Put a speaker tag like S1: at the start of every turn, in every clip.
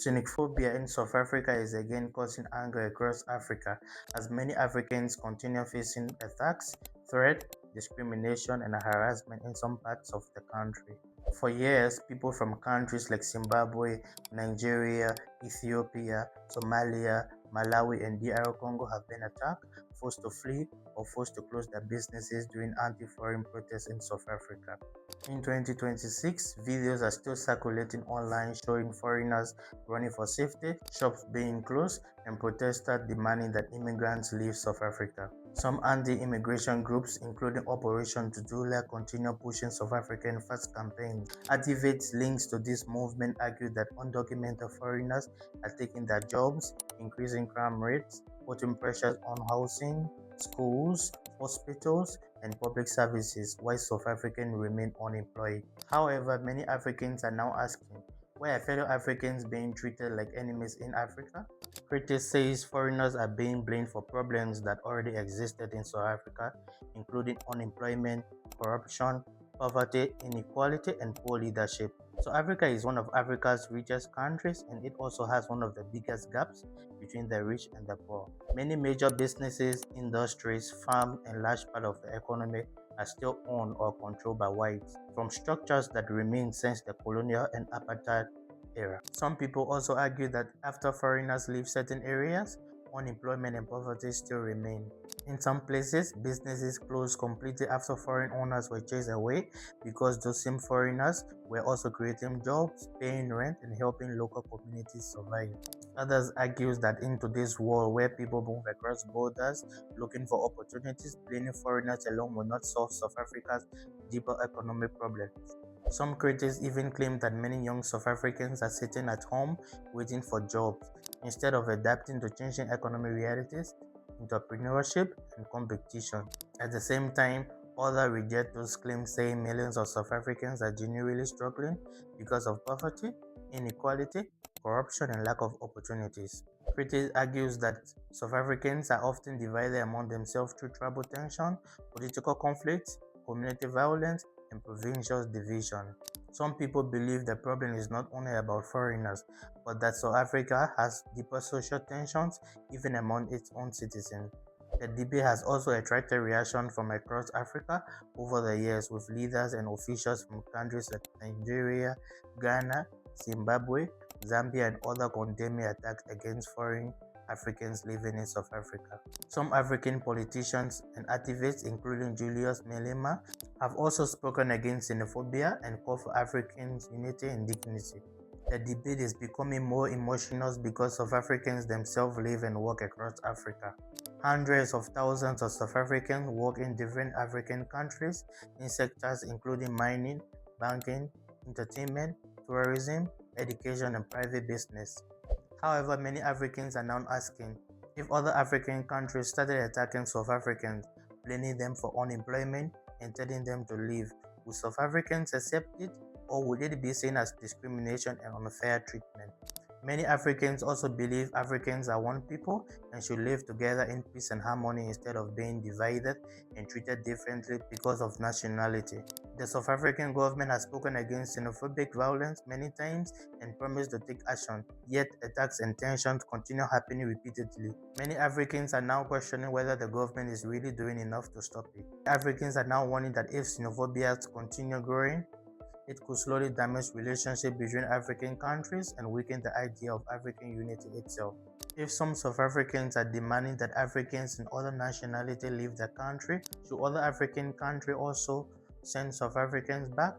S1: Xenophobia in South Africa is again causing anger across Africa as many Africans continue facing attacks, threats, discrimination, and harassment in some parts of the country. For years, people from countries like Zimbabwe, Nigeria, Ethiopia, Somalia, Malawi, and DR Congo have been attacked, forced to flee, or forced to close their businesses during anti-foreign protests in South Africa. In 2026, videos are still circulating online showing foreigners running for safety, shops being closed, and protesters demanding that immigrants leave South Africa. Some anti-immigration groups, including Operation Tudula, continue pushing South African first campaigns. Activists linked to this movement argue that undocumented foreigners are taking their jobs, increasing crime rates, putting pressures on housing, schools, hospitals, and public services while South Africans remain unemployed. However, many Africans are now asking, why are fellow Africans being treated like enemies in Africa? Critics say foreigners are being blamed for problems that already existed in South Africa, including unemployment, corruption, poverty, inequality, and poor leadership. So Africa is one of Africa's richest countries, and it also has one of the biggest gaps between the rich and the poor. Many major businesses, industries, farms, and large part of the economy are still owned or controlled by whites, from structures that remain since the colonial and apartheid era. Some people also argue that after foreigners leave certain areas, unemployment and poverty still remain. In some places, businesses closed completely after foreign owners were chased away because those same foreigners were also creating jobs, paying rent, and helping local communities survive. Others argue that in today's world where people move across borders looking for opportunities, blaming foreigners alone will not solve South Africa's deeper economic problems. Some critics even claim that many young South Africans are sitting at home waiting for jobs instead of adapting to changing economic realities, entrepreneurship, and competition. At the same time, others reject those claims, saying millions of South Africans are genuinely struggling because of poverty, inequality, corruption, and lack of opportunities. Critics argue that South Africans are often divided among themselves through tribal tension, political conflicts, community violence, and provincial division. Some people believe the problem is not only about foreigners, but that South Africa has deeper social tensions even among its own citizens. The debate has also attracted reaction from across Africa over the years, with leaders and officials from countries like Nigeria, Ghana, Zimbabwe, Zambia, and others condemning attacks against foreign Africans living in South Africa. Some African politicians and activists, including Julius Malema, have also spoken against xenophobia and called for Africans' unity and dignity. The debate is becoming more emotional because South Africans themselves live and work across Africa. Hundreds of thousands of South Africans work in different African countries in sectors including mining, banking, entertainment, tourism, education, and private business. However, many Africans are now asking, if other African countries started attacking South Africans, blaming them for unemployment and telling them to leave, would South Africans accept it, or would it be seen as discrimination and unfair treatment? Many Africans also believe Africans are one people and should live together in peace and harmony instead of being divided and treated differently because of nationality. The South African government has spoken against xenophobic violence many times and promised to take action, yet attacks and tensions continue happening repeatedly. Many Africans are now questioning whether the government is really doing enough to stop it. Africans are now warning that if xenophobia continues growing, it could slowly damage relationships between African countries and weaken the idea of African unity itself. If some South Africans are demanding that Africans and other nationalities leave the country, should other African countries also send South Africans back?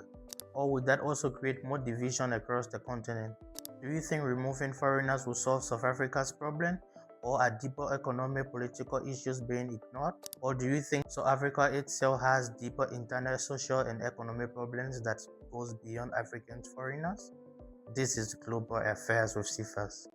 S1: Or would that also create more division across the continent? Do you think removing foreigners will solve South Africa's problem? Or are deeper economic political issues being ignored? Or do you think South Africa itself has deeper internal social and economic problems that goes beyond African foreigners? This is Global Affairs with Cephas.